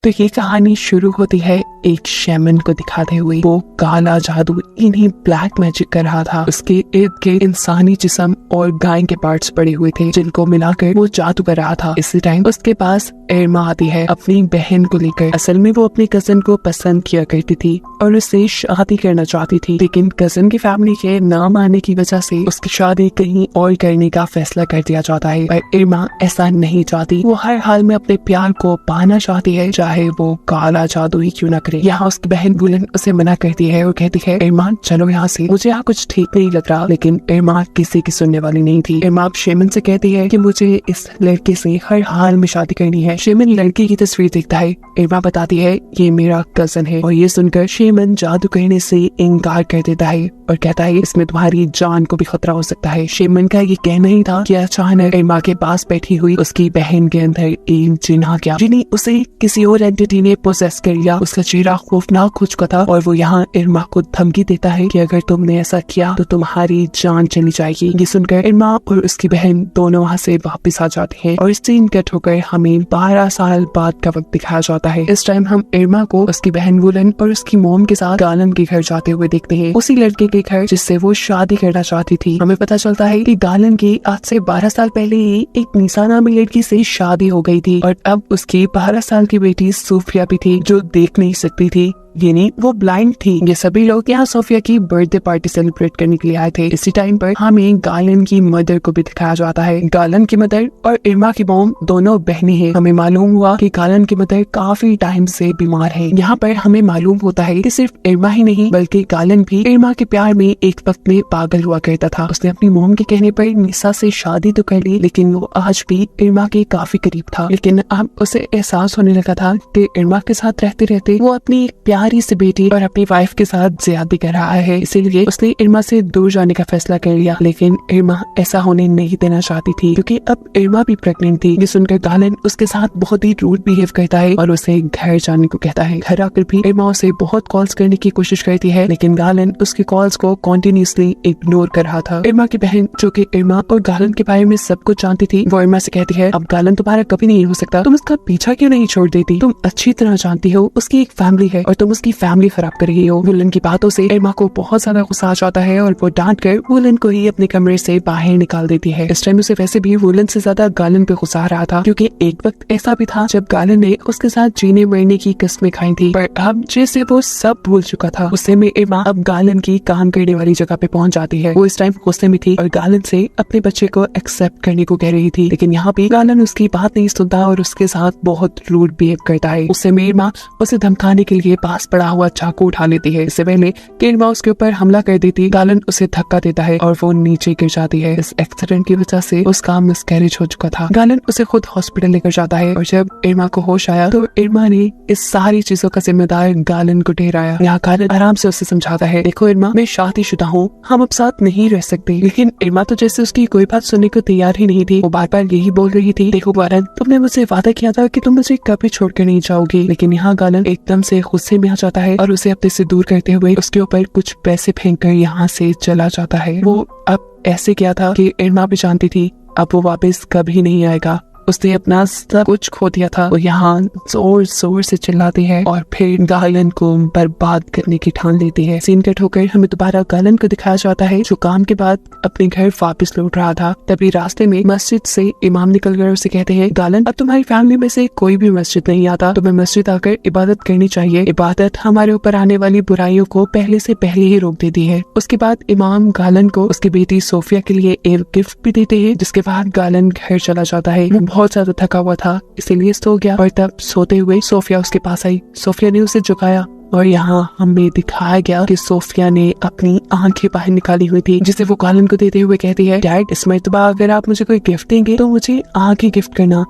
तो ये कहानी शुरू होती है एक शैमन को दिखाते हुए। वो काला जादू इन्हीं ब्लैक मैजिक कर रहा था। उसके इर्द गिर्द इंसानी जिस्म और गाय के पार्ट्स पड़े हुए थे जिनको मिलाकर वो जादू कर रहा था। इसी टाइम उसके पास इरमा आती है अपनी बहन को लेकर। असल में वो अपने कजन को पसंद किया करती थी और उससे शादी करना चाहती थी, लेकिन कजन की फैमिली के ना मानने की वजह से उसकी शादी कहीं और करने का फैसला कर दिया जाता है। पर इरमा ऐसा नहीं चाहती। वो हर हाल में अपने प्यार को पाना चाहती है, चाहे वो काला जादू ही क्यों न करे। यहाँ उसकी बहन वुलन उसे मना करती है और कहती है इरमा चलो यहाँ से, मुझे यहाँ कुछ ठीक नहीं लग रहा। लेकिन इरमा किसी की सुनने वाली नहीं थी। इरमा शेमन से कहती है कि मुझे इस लड़के से हर हाल में शादी करनी है। शेमन लड़की की तस्वीर देखता है। इरमा बताती है ये मेरा कजन है और ये सुनकर शेमन जादू करने से इनकार कर देता है और कहता है इसमें तुम्हारी जान को भी खतरा हो सकता है। शेमन का ये कहना ही था कि अचानक इरमा के पास बैठी हुई उसकी बहन के अंदर एक जिन आ गया, जिन्हें उसे किसी और एंटिटी ने पोसेस कर लिया। उसका चेहरा खौफनाक हो चुका था और वो यहाँ इरमा को धमकी देता है कि अगर तुमने ऐसा किया तो तुम्हारी जान चली जाएगी। ये सुनकर इरमा और उसकी बहन दोनों वहाँ से वापस आ जाते हैं और इस सीन कट होकर हमें 12 साल बाद का वक्त दिखाया जाता है। इस टाइम हम इरमा को उसकी बहन वुलन और उसकी मोम के साथ गालन के घर जाते हुए देखते हैं, उसी लड़के के घर जिससे वो शादी करना चाहती थी। हमें पता चलता है कि गालन की आज से 12 साल पहले ही एक निशा नामी लड़की से शादी हो गई थी और अब उसकी 12 साल की बेटी सूफिया भी थी जो देख नहीं सकती थी, यानी वो ब्लाइंड थी। ये सभी लोग यहाँ सोफिया की बर्थडे पार्टी सेलिब्रेट करने के लिए आए थे। इसी टाइम पर हमें गालन की मदर को भी दिखाया जाता है। गालन की मदर और इरमा की मॉम दोनों बहनें हैं। हमें मालूम हुआ कि गालन की मदर काफी टाइम से बीमार है। यहाँ पर हमें मालूम होता है कि सिर्फ इरमा ही नहीं बल्कि गालन भी इरमा के प्यार में एक वक्त में पागल हुआ करता था। उसने अपनी मॉम के कहने पर निशा से शादी तो कर ली, लेकिन वो आज भी इरमा के काफी करीब था। लेकिन अब उसे एहसास होने लगा था कि इरमा के साथ रहते रहते वो अपनी प्यारी से बेटी और अपनी वाइफ के साथ ज्यादती कर रहा है। इसीलिए उसने इरमा से दूर जाने का फैसला कर लिया। लेकिन इरमा ऐसा होने नहीं देना चाहती थी क्योंकि अब इरमा भी प्रेग्नेंट थी। ये सुनकर गालन उसके साथ बहुत ही रूड बिहेव करता है और उसे घर जाने को कहता है। घर आकर भी इरमा उसे बहुत कॉल्स करने की कोशिश करती है, लेकिन गालन उसकी कॉल्स को कॉन्टिन्यूसली इग्नोर कर रहा था। इरमा की बहन जो कि इरमा और गालन के बारे में सब कुछ जानती थी, वो इरमा से कहती है अब गालन तुम्हारा कभी नहीं हो सकता, तुम उसका पीछा क्यों नहीं छोड़ देती? तुम अच्छी तरह जानती हो उसकी एक फैमिली है और तुम उसकी फैमिली खराब कर रही हो। वुलन की बातों से इरमा को बहुत ज्यादा गुस्सा आ जाता है और वो डांट कर वुलन को ही अपने कमरे से बाहर निकाल देती है। इस टाइम उसे वैसे भी वुलन से ज्यादा गालन पे गुस्सा आ रहा था क्योंकि एक वक्त ऐसा भी था जब गालन ने उसके साथ जीने मरने की कस्में खाई थी, पर अब जैसे वो सब भूल चुका था। गुस्से में इरमा अब गालन की काम करने वाली जगह पे पहुंच जाती है। वो इस टाइम गुस्से में थी और गालन से अपने बच्चे को एक्सेप्ट करने को कह रही थी, लेकिन यहाँ पे गालन उसकी बात नहीं सुनता और उसके साथ बहुत रूड बिहेव करता है। उससे इरमा उसे धमकाने के लिए पास पड़ा हुआ चाकू उठा लेती है। इससे पहले कि इरमा उसके ऊपर हमला कर देती, गालन उसे धक्का देता है और वो नीचे गिर जाती है। इस एक्सीडेंट की वजह से उसका मिसकैरेज हो चुका था। गालन उसे खुद हॉस्पिटल लेकर जाता है और जब इरमा को होश आया तो इरमा ने इस सारी चीजों का जिम्मेदार गालन को ठहराया। यहाँ गालन आराम से उसे समझाता है देखो इरमा, मैं शादीशुदा हूँ, हम अब साथ नहीं रह सकते। लेकिन इरमा तो जैसे उसकी कोई बात सुनने को तैयार ही नहीं थी। वो बार बार यही बोल रही थी देखो गालन, तुमने मुझसे वादा किया था कि तुम मुझे कभी छोड़कर नहीं जाओगी। लेकिन यहाँ गालन एकदम से गुस्से में आ जाता है और उसे अपने से दूर करते हुए उसके ऊपर कुछ पैसे फेंककर यहाँ से चला जाता है। वो अब ऐसे किया था कि इरमा भी जानती थी अब वो वापस कभी नहीं आएगा। उसने अपना सब कुछ खो दिया था। वो यहाँ जोर जोर से चिल्लाती है और फिर गालन को बर्बाद करने की ठान लेती है। सीन कट होकर हमें दोबारा गालन को दिखाया जाता है जो काम के बाद अपने घर वापस लौट रहा था। तभी रास्ते में मस्जिद से इमाम निकल कर उसे कहते हैं गालन, अब तुम्हारी फैमिली में से कोई भी मस्जिद नहीं आता, तुम्हें मस्जिद आकर इबादत करनी चाहिए। इबादत हमारे ऊपर आने वाली बुराइयों को पहले से पहले ही रोक देती है। उसके बाद इमाम गालन को उसकी बेटी सोफिया के लिए एक गिफ्ट भी देते हैं, जिसके बाद गालन घर चला जाता है। बहुत ज्यादा थका हुआ था इसीलिए सो गया और तब सोते हुए सोफिया उसके पास आई। सोफिया ने उसे जगाया और यहाँ हमें दिखाया गया कि सोफिया ने अपनी आंखें बाहर निकाली हुई थी, जिसे वो गालन को देते हुए कहती है डैड, इस मर्तबा अगर आप मुझे कोई गिफ्ट देंगे तो मुझे आंखें गिफ्ट करना।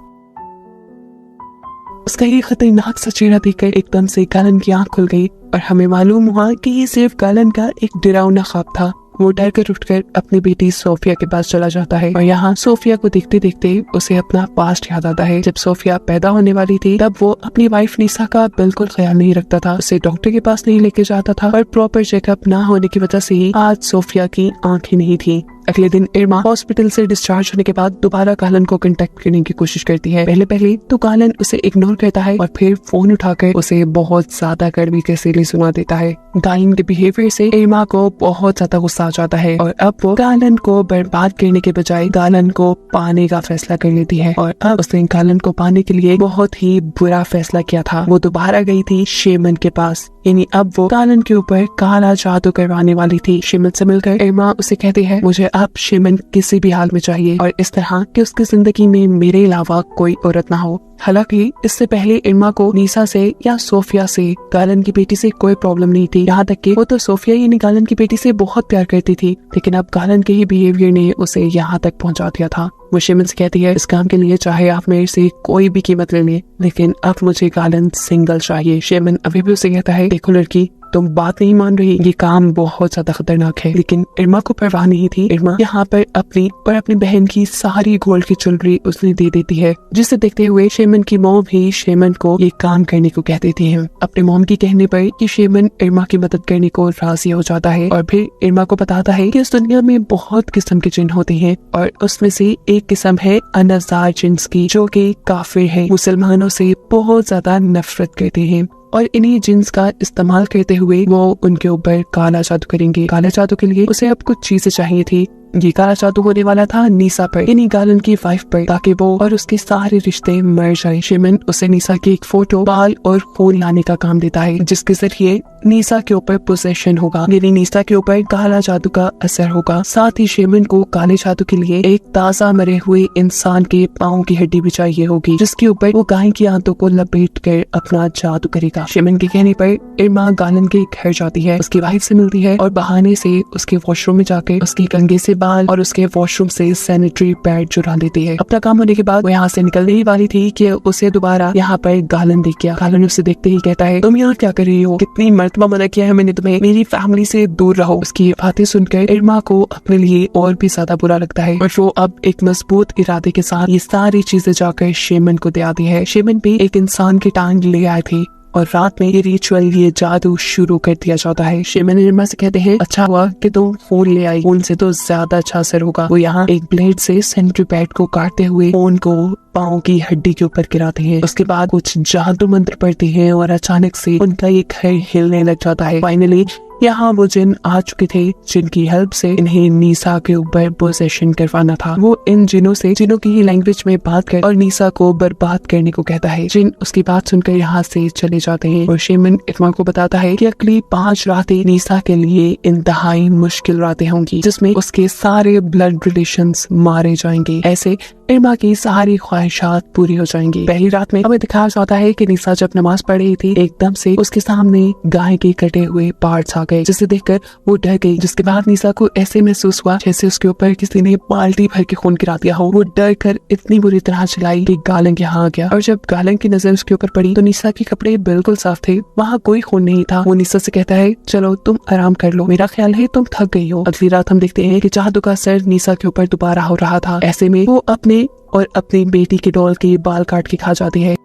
उसका ये खतरनाक सा चेहरा देखकर एकदम से गालन की आंख खुल गई और हमें मालूम हुआ कि ये सिर्फ गालन का एक डरावना ख्वाब था। वो डर कर उठकर अपनी बेटी सोफिया के पास चला जाता है और यहाँ सोफिया को देखते देखते उसे अपना पास्ट याद आता है। जब सोफिया पैदा होने वाली थी तब वो अपनी वाइफ निशा का बिल्कुल ख्याल नहीं रखता था, उसे डॉक्टर के पास नहीं लेके जाता था और प्रॉपर चेकअप ना होने की वजह से ही आज सोफिया की आंखें नहीं थी। अगले दिन इरमा हॉस्पिटल से डिस्चार्ज होने के बाद दोबारा गालन को कांटेक्ट करने की कोशिश करती है। पहले तो गालन उसे इग्नोर करता है और फिर फोन उठाकर उसे बहुत ज्यादा कड़वी तसल्ली सुना देता है। गालन के बिहेवियर से इरमा को बहुत ज्यादा गुस्सा आ जाता है और अब वो गालन को बर्बाद करने के बजाय गालन को पाने का फैसला कर लेती है। और अब उसने गालन को पाने के लिए बहुत ही बुरा फैसला किया था। वो दोबारा गई थी शेमन के पास, यानी अब वो गालन के ऊपर काला जादू करवाने वाली थी। शेमन से मिलकर इरमा उसे कहती है मुझे अब शेमन किसी भी हाल में चाहिए और इस तरह कि उसकी जिंदगी में मेरे अलावा कोई औरत ना हो। हालांकि इससे पहले इरमा को नीसा से या सोफिया से, गालन की बेटी से कोई प्रॉब्लम नहीं थी। यहाँ तक कि वो तो सोफिया यानी गालन की बेटी से बहुत प्यार करती थी, लेकिन अब गालन के ही बिहेवियर ने उसे यहाँ तक पहुँचा दिया था। वो शेमन से कहती है इस काम के लिए चाहे आप मेरे से कोई भी कीमत ले लें, लेकिन अब मुझे गालन सिंगल चाहिए। शेमन अभी भी उसे कहता है देखो लड़की, तुम बात नहीं मान रही, ये काम बहुत ज्यादा खतरनाक है। लेकिन इरमा को परवाह नहीं थी। इरमा यहाँ पर अपनी और अपनी बहन की सारी गोल्ड की ज्वेलरी उसने दे देती है, जिसे देखते हुए शेमन की मॉम भी शेमन को ये काम करने को कह देती है। अपने मॉम के कहने पर कि शेमन इरमा की मदद करने को राजी हो जाता है और फिर इरमा को बताता है कि इस दुनिया में बहुत किस्म के जिन होते हैं और उसमें से एक किस्म है अनज़ार जिन्स की, जो कि काफिर है, मुसलमानों से बहुत ज्यादा नफरत करते हैं और इन्हीं जिन्स का इस्तेमाल करते हुए वो उनके ऊपर काला जादू करेंगे। काला जादू के लिए उसे अब कुछ चीजें चाहिए थी। ये काला जादू होने वाला था नीसा पर, यानी गालन की वाइफ पर, ताकि वो और उसके सारे रिश्ते मर जाएं। शेमन उसे नीसा की एक फोटो, बाल और खून लाने का काम देता है, जिसके जरिए नीसा के ऊपर पोजेशन होगा, यानी नीसा के ऊपर काला जादू का असर होगा। साथ ही शेमन को काले जादू के लिए एक ताजा मरे हुए इंसान के पाँव की हड्डी भी चाहिए होगी, जिसके ऊपर वो गाय की आंतों को लपेट कर अपना जादू करेगा। शेमन के कहने पर इरमा गालन के घर जाती है, उसकी वाइफ से मिलती है और बहाने से उसके वॉशरूम में जाकर उसके कंघे से बाल और उसके वॉशरूम से सैनिटरी पैड चुरा लेती है। अपना काम होने के बाद वो यहाँ से निकलने ही वाली थी कि उसे दोबारा यहाँ पर गालन दिख गया। गालन उसे देखते ही कहता है तुम यहाँ क्या कर रही हो, कितनी मर्तबा मना किया है मैंने तुम्हें, मेरी फैमिली से दूर रहो। उसकी बातें सुनकर इरमा को अपने लिए और भी ज्यादा बुरा लगता है और वो अब एक मजबूत इरादे के साथ ये सारी चीजें जाकर शेमन को दे आती है। शेमन भी एक इंसान की टांग ले आए थे और रात में ये रिचुअल, ये जादू शुरू कर दिया जाता है। शेमन इरमा से कहते हैं अच्छा हुआ कि तुम फोन ले आई, फोन से तो ज्यादा अच्छा असर होगा। वो यहाँ एक ब्लेड से सेंट्री पैड को काटते हुए फोन को पाँव की हड्डी के ऊपर गिराते हैं। उसके बाद कुछ जादू मंत्र पढ़ते हैं और अचानक से उनका ये घर हिलने लग जाता है। फाइनली यहाँ वो जिन आ चुके थे, जिनकी हेल्प से इन्हें नीसा के ऊपर पोजेशन करवाना था। वो इन जिनों से, जिनों की लैंग्वेज में बात कर और नीसा को बर्बाद करने को कहता है। जिन उसकी बात सुनकर यहाँ से चले जाते हैं और शेमन इरमा को बताता है कि अगली 5 रातें नीसा के लिए इंतहाई मुश्किल रातें होंगी, जिसमें उसके सारे ब्लड रिलेशंस मारे जाएंगे। ऐसे इरमा की सारी ख्वाहिशात पूरी हो जाएंगी। पहली रात में हमें दिखाया जाता है कि नीसा जब नमाज पढ़ रही थी, एकदम से उसके सामने गाय के कटे हुए पार्ट्स आ गए, जिसे देखकर वो डर गई। जिसके बाद नीसा को ऐसे महसूस हुआ जैसे उसके ऊपर किसी ने बाल्टी भर के खून गिरा दिया हो। वो डर कर इतनी बुरी तरह चिल्लाई कि गालन यहाँ आ गया और जब गालन की नजर उसके ऊपर पड़ी तो नीसा के कपड़े बिल्कुल साफ थे, वहाँ कोई खून नहीं था। वो नीसा से कहता है चलो तुम आराम कर लो, मेरा ख्याल है तुम थक गई हो। अगली रात हम देखते हैं कि जादू का असर नीसा के ऊपर दोबारा हो रहा था। ऐसे में वो अपने और अपनी बेटी के डॉल के बाल काट के खा जाती है,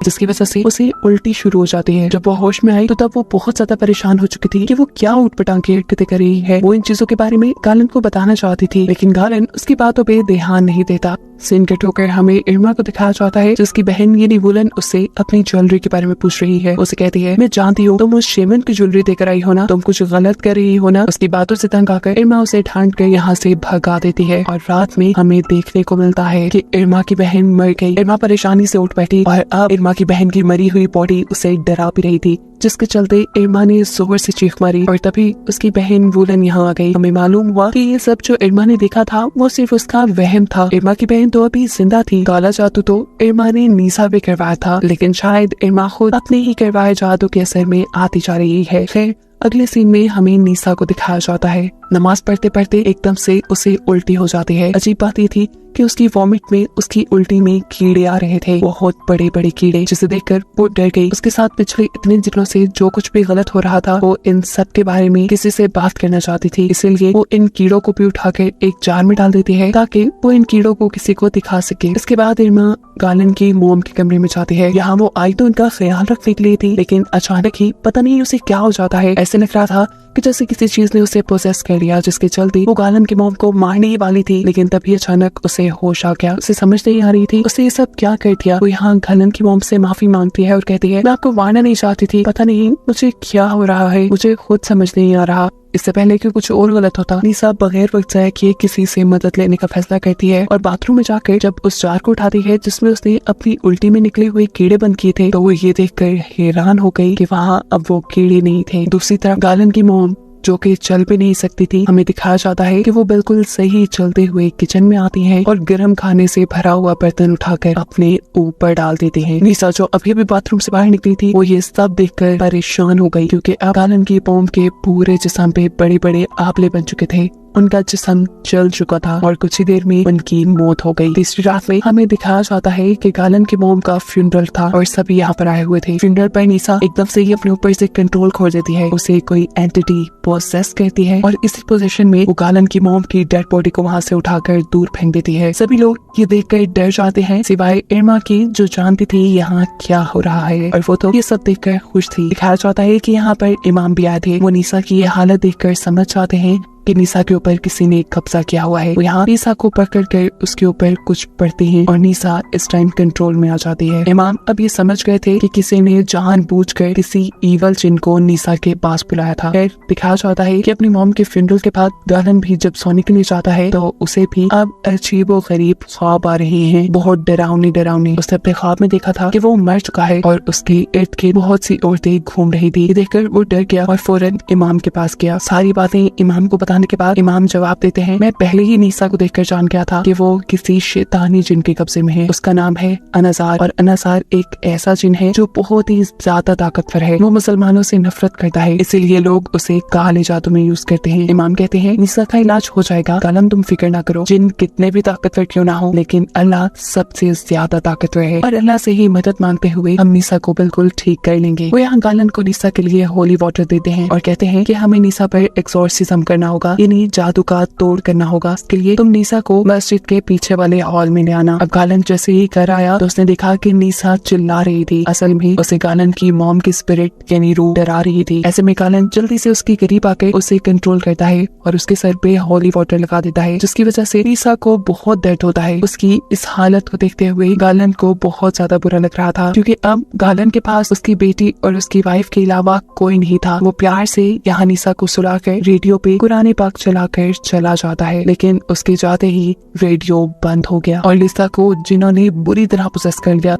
जिसकी वजह से उसे उल्टी शुरू हो जाती है। जब वो होश में आई तो तब वो बहुत ज्यादा परेशान हो चुकी थी कि वो क्या उठपटांग की हरकतें कर रही है। वो इन चीजों के बारे में गालन को बताना चाहती थी, लेकिन गालन उसकी बातों पे ध्यान नहीं देता। सीन कट होकर हमें इरमा को दिखाया जाता है, जिसकी बहन यानी वुलन उससे अपनी ज्वेलरी के बारे में पूछ रही है। उसे कहती है मैं जानती हूँ तुम उस शेमन की ज्वेलरी देकर आई हो ना, तुम कुछ गलत कर रही हो ना। उसकी बातों से तंग आकर इरमा उसे ढांढ कर यहाँ से भगा देती है और रात में हमें देखने को मिलता है कि इरमा की बहन मर गई। इरमा परेशानी से उठ बैठी और अब इरमा की बहन की मरी हुई बॉडी उसे डरा भी रही थी, जिसके चलते इरमा ने जोर से चीख मारी और तभी उसकी बहन वुलन यहाँ आ गई। हमें मालूम हुआ कि ये सब जो इरमा ने देखा था वो सिर्फ उसका वहम था। इरमा की बहन तो अभी जिंदा थी। काला जादू तो इरमा ने नीसा पे करवाया था, लेकिन शायद इरमा खुद अपने ही करवाए जादू के असर में आती जा रही है। खैर अगले सीन में हमें नीसा को दिखाया जाता है। नमाज पढ़ते पढ़ते एकदम से उसे उल्टी हो जाती है। अजीब बात ये थी कि उसकी वॉमिट में, उसकी उल्टी में कीड़े आ रहे थे, बहुत बड़े बड़े कीड़े, जिसे देखकर वो डर गई। उसके साथ पिछले इतने दिनों से जो कुछ भी गलत हो रहा था वो इन सब के बारे में किसी से बात करना चाहती थी, इसलिए वो इन कीड़ों को भी उठाकर एक जार में डाल देती है ताकि वो इन कीड़ों को किसी को दिखा सके। इसके बाद इरमा गालन की मोम के कमरे में जाती है। यहाँ वो आई तो उनका ख्याल रखने के लिए थी, लेकिन अचानक ही पता नहीं उसे क्या हो जाता है। ऐसे लग रहा था कि जैसे किसी चीज ने उसे पोसेस कर लिया, जिसके चलते वो गालन की मोम को मारने ही वाली थी। लेकिन तभी अचानक उसे होश आ गया। उसे समझ नहीं आ रही थी उसे ये सब क्या कर दिया। वो यहाँ गालन की मोम से माफी मांगती है और कहती है, मैं आपको मारना नहीं चाहती थी, पता नहीं मुझे क्या हो रहा है, मुझे खुद समझ नहीं आ रहा। इससे पहले कि कुछ और गलत होता, निशा बगैर वक्त जाए किए किसी से मदद लेने का फैसला करती है और बाथरूम में जाकर जब उस जार को उठाती है जिसमें उसने अपनी उल्टी में निकले हुए कीड़े बंद किए थे, तो वो ये देखकर हैरान हो गई कि वहाँ अब वो कीड़े नहीं थे। दूसरी तरफ गालन की मोम जो कि चल भी नहीं सकती थी, हमें दिखाया जाता है कि वो बिल्कुल सही चलते हुए किचन में आती हैं और गर्म खाने से भरा हुआ बर्तन उठाकर अपने ऊपर डाल देते हैं। निशा जो अभी भी बाथरूम से बाहर निकली थी, वो ये सब देखकर परेशान हो गई, क्योंकि अब गालन की मोम के पूरे जिस्म पे बड़े बड़े आंवले बन चुके थे। उनका जिस्म जल चुका था और कुछ ही देर में उनकी मौत हो गई। तीसरी रात में हमें दिखाया जाता है कि गालन की मोम का फ्यूनरल था और सभी यहाँ पर आए हुए थे। फ्यूनरल पर निशा एकदम से ही अपने ऊपर से कंट्रोल खो देती है, उसे कोई एंटिटी पोसेस करती है और इसी पोजीशन में वो गालन की मोम की डेड बॉडी को वहाँ से उठाकर दूर फेंक देती है। सभी लोग ये देखकर डर जाते हैं, सिवाय इरमा की जो जानती थी यहाँ क्या हो रहा है, और वो तो ये सब देखकर खुश थी। दिखाया जाता है कि यहाँ पर इमाम भी आए थे। वो निशा की ये हालत देखकर समझ जाते हैं कि निशा के ऊपर किसी ने कब्जा किया हुआ है। वो यहाँ निशा को पकड़ कर उसके ऊपर कुछ पढ़ते हैं और निशा इस टाइम कंट्रोल में आ जाती है। इमाम अब ये समझ गए थे कि किसी ने जानबूझकर किसी इवल जिन को निशा के पास बुलाया था। फिर दिखाया जाता है कि अपनी मॉम के फ्यूनरल के बाद गालन भी जब सोने के लिए जाता है तो उसे भी अब अजीबो गरीब ख्वाब आ रहे हैं, बहुत डरावने। उसने अपने ख्वाब में देखा था कि वो मर चुका है और उसके इर्द गिर्द बहुत सी औरतें घूम रही थी। देखकर वो डर गया और फौरन इमाम के पास गया। सारी बातें इमाम को बताने के बाद इमाम जवाब देते हैं, मैं पहले ही निशा को देखकर जान गया था कि वो किसी शैतानी जिन के कब्जे में है। उसका नाम है अनाजार और अनाजार एक ऐसा जिन है जो बहुत ही ज्यादा ताकतवर है। वो मुसलमानों से नफरत करता है, इसीलिए लोग उसे काले जादू में यूज करते हैं। इमाम कहते हैं निशा का इलाज हो जाएगा, गालन तुम फिक्र ना करो। जिन कितने भी ताकतवर क्यों ना हो, लेकिन अल्लाह सबसे ज्यादा ताकतवर है और अल्लाह से ही मदद मांगते हुए हम निशा को बिल्कुल ठीक कर लेंगे। वो यहाँ गालन को निशा के लिए होली वाटर देते हैं और कहते हैं कि हमें निशा पर एक्सोर्सिज्म करना होगा, यानी जादू का तोड़ करना होगा। इसके लिए तुम निशा को मस्जिद के पीछे वाले हॉल में ले आना। अब गालन जैसे ही घर आया तो उसने देखा कि निशा चिल्ला रही थी। असल में उसे गालन की मॉम की स्पिरिट यानी रूह डरा रही थी। ऐसे में गालन जल्दी से उसके करीब आकर उसे कंट्रोल करता है और उसके सर पे होली वाटर लगा देता है, जिसकी वजह से निशा को बहुत दर्द होता है। उसकी इस हालत को देखते हुए गालन को बहुत ज्यादा बुरा लग रहा था, क्योंकि अब गालन के पास उसकी बेटी और उसकी वाइफ के अलावा कोई नहीं था। वो प्यार से यहाँ निशा को सुलाकर रेडियो पे कुरान पाक चलाकर चला जाता है, लेकिन उसके जाते ही रेडियो बंद हो गया और निशा को जिन्होंने बुरी तरह पोसेस कर लिया।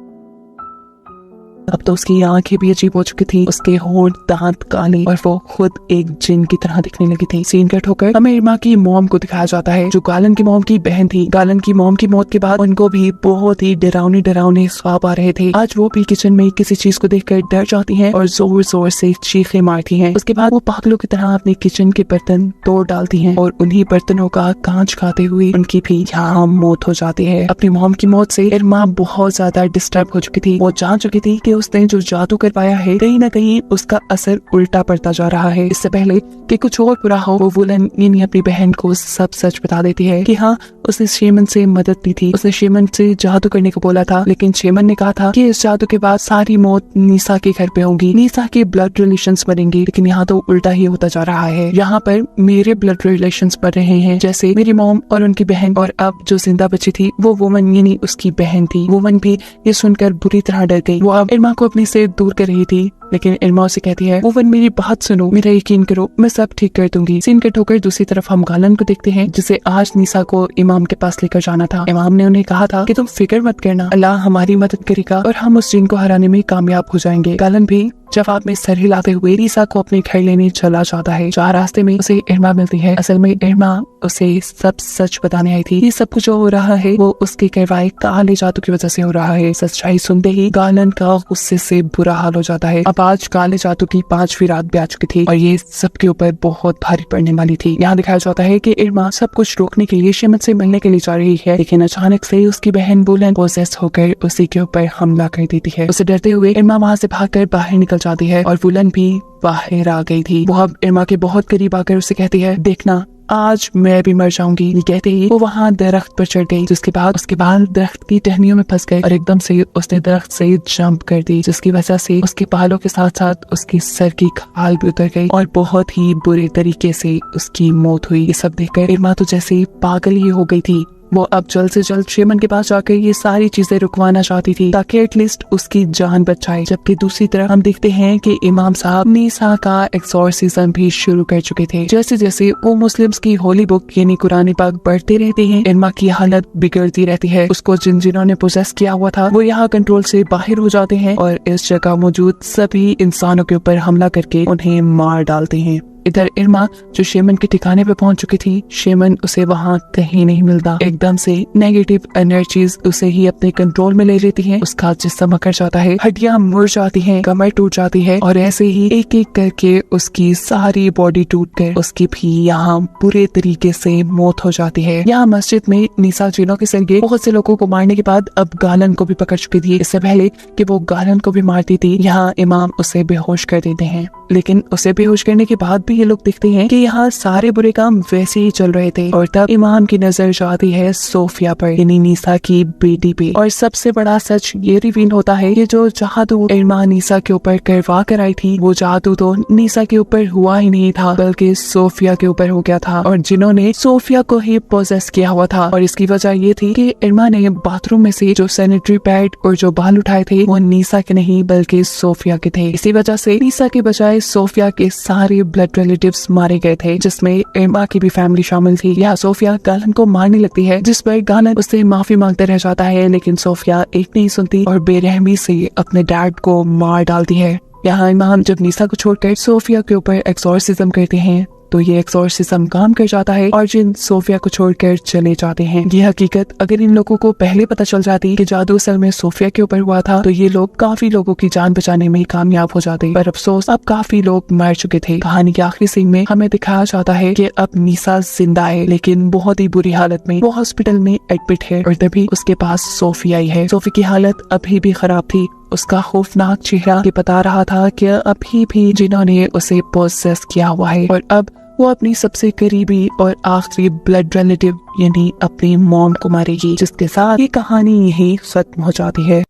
अब तो उसकी आंखें भी अजीब हो चुकी थी, उसके होंठ दांत काले और वो खुद एक जिन की तरह दिखने लगी थी। सीन कट होकर हमें इरमा की मॉम को दिखाया जाता है, जो गालन की मॉम की बहन थी। गालन की मॉम की मौत के बाद उनको भी बहुत ही डरावने ख्वाब आ रहे थे। आज वो भी किचन में किसी चीज को देखकर डर जाती हैं और जोर जोर से चीखें मारती हैं। उसके बाद वो पागलों की तरह अपने किचन के बर्तन तोड़ डालती हैं और उन्हीं बर्तनों का कांच खाते हुए उनकी भी यहाँ मौत हो जाती है। अपनी मॉम की मौत से इरमा बहुत ज्यादा डिस्टर्ब हो चुकी थी। वो जान चुकी थी कि उसने जो जादू करवाया है कहीं न कहीं उसका असर उल्टा पड़ता जा रहा है। इससे पहले कि कुछ और बुरा हो, वो वुलन यानी अपनी बहन को सब सच बता देती है कि हाँ, उसने शेमन से मदद ली थी, उसने शेमन से जादू करने को बोला था, लेकिन शेमन ने कहा था कि इस जादू के बाद सारी मौत निशा के घर पे होगी, निशा के ब्लड रिलेशंस बनेंगे। लेकिन यहाँ तो उल्टा ही होता जा रहा है। यहाँ पर मेरे ब्लड रिलेशंस बढ़ रहे हैं, जैसे मेरी मॉम और उनकी बहन, और अब जो जिंदा बची थी वो वुमन यानी उसकी बहन थी। वुमन भी ये सुनकर बुरी तरह डर गई। वो अब इरमा को अपनी से दूर कर रही थी, लेकिन इरमा उसे कहती है, वुमन मेरी बात सुनो, मेरा यकीन करो, मैं सब ठीक कर दूंगी। सीन कट होकर दूसरी तरफ हम गालन को देखते हैं, जिसे आज निशा को इमाम के पास लेकर जाना था। इमाम ने उन्हें कहा था कि तुम फिक्र मत करना, अल्लाह हमारी मदद करेगा और हम उस जिन को हराने में कामयाब हो जाएंगे। गालन भी जवाब में सर हिलाते हुए नीसा को अपने घर लेने चला जाता है। जहाँ रास्ते में उसे इरमा मिलती है। असल में इरमा उसे सब सच बताने आई थी। ये सब कुछ जो हो रहा है वो उसके करवाए काले जादू की वजह से हो रहा है। सच्चाई सुनते ही गालन का गुस्से से बुरा हाल हो जाता है। अब आज काले जादू की 5वीं रात भी आ चुकी थी और ये सबके ऊपर बहुत भारी पड़ने वाली थी। यहाँ दिखाया जाता है कि इरमा सब कुछ रोकने के लिए शेमन से मिलने के लिए जा रही है, लेकिन अचानक से उसकी बहन बुलन पोसेस होकर उसी के ऊपर हमला कर देती है। उसे डरते हुए इरमा वहाँ से भागकर बाहर निकल जाती है और बुलन भी बाहर आ गई थी। वो अब इरमा के बहुत करीब आकर उसे कहती है, देखना आज मैं भी मर जाऊंगी। ये कहते ही वो वहाँ दरख्त पर चढ़ गई, जिसके बाद उसके बाल दरख्त की टहनियों में फंस गए और एकदम से उसने दरख्त से जंप कर दी, जिसकी वजह से उसके बालों के साथ साथ उसकी सर की खाल भी उतर गई और बहुत ही बुरे तरीके से उसकी मौत हुई। ये सब देखकर इरमा तो जैसे पागल ही हो गई थी। वो अब जल्द से जल्द शेमन के पास जाकर ये सारी चीजें रुकवाना चाहती थी ताकि एटलीस्ट उसकी जान बच जाए। जबकि दूसरी तरफ हम देखते हैं कि इमाम साहब नीसा का एक्सॉर्सिज्म भी शुरू कर चुके थे। जैसे जैसे वो मुस्लिम्स की होली बुक यानी कुरान पाक पढ़ते रहते हैं, इरमा की हालत बिगड़ती रहती है। उसको जिन्होंने पोजेस किया हुआ था वो यहाँ कंट्रोल से बाहर हो जाते हैं और इस जगह मौजूद सभी इंसानों के ऊपर हमला करके उन्हें मार डालते हैं। इधर इरमा जो शेमन के ठिकाने पे पहुंच चुकी थी, शेमन उसे वहाँ कहीं नहीं मिलता। एकदम से नेगेटिव एनर्जीज उसे ही अपने कंट्रोल में ले लेती हैं। उसका जिस्म अकड़ जाता है, हड्डियां मुड़ जाती हैं, कमर टूट जाती है और ऐसे ही एक एक करके उसकी सारी बॉडी टूट कर उसकी भी यहाँ बुरे तरीके से मौत हो जाती है। यहाँ मस्जिद में नीसा जिनों के जरिए बहुत से लोगों को मारने के बाद अब गालन को भी पकड़ चुकी थी। इससे पहले कि वो गालन को भी मारती थी, यहाँ इमाम उसे बेहोश कर देते हैं। लेकिन उसे बेहोश करने के बाद भी ये लोग देखते हैं कि यहाँ सारे बुरे काम वैसे ही चल रहे थे और तब इमाम की नजर जाती है सोफिया पर, यानी नीसा की बेटी पे। और सबसे बड़ा सच ये रिवील होता है कि जो जादू इरमा नीसा के ऊपर करवा कर आई थी वो जादू तो नीसा के ऊपर हुआ ही नहीं था बल्कि सोफिया के ऊपर हो गया था और जिन्होंने सोफिया को ही पोजेस किया हुआ था। और इसकी वजह ये थी कि इरमा ने बाथरूम में से जो सैनिटरी पैड और जो बाल उठाए थे वो नीसा के नहीं बल्कि सोफिया के थे। इसी वजह से नीसा के बजाय सोफिया के सारे ब्लड रिलेटिव्स मारे गए थे, जिसमें इरमा की भी फैमिली शामिल थी। यहाँ सोफिया गालन को मारने लगती है, जिस पर गालन उससे माफी मांगते रह जाता है, लेकिन सोफिया एक नहीं सुनती और बेरहमी से अपने डैड को मार डालती है। यहाँ इमाम जब नीसा को छोड़कर सोफिया के ऊपर एक्सॉर्सिज्म करते हैं तो ये एक्सॉर्सिज्म काम कर जाता है और जिन सोफिया को छोड़कर चले जाते हैं। ये हकीकत अगर इन लोगों को पहले पता चल जाती कि जादू असल में सोफिया के ऊपर हुआ था तो ये लोग काफी लोगों की जान बचाने में कामयाब हो जाते, पर अफसोस अब काफी लोग मर चुके थे। कहानी के आखिरी सीन में हमें दिखाया जाता है कि अब नीसा जिंदा है, लेकिन बहुत ही बुरी हालत में। वो हॉस्पिटल में एडमिट है और तभी उसके पास सोफी आई है। सोफी की हालत अभी भी खराब थी। उसका खौफनाक चेहरा ये बता रहा था कि अभी भी जिन्होंने उसे पोसेस किया हुआ है और अब वो अपनी सबसे करीबी और आखिरी ब्लड रिलेटिव यानी अपनी मॉम को मारेगी, जिसके साथ ये कहानी यही खत्म हो जाती है।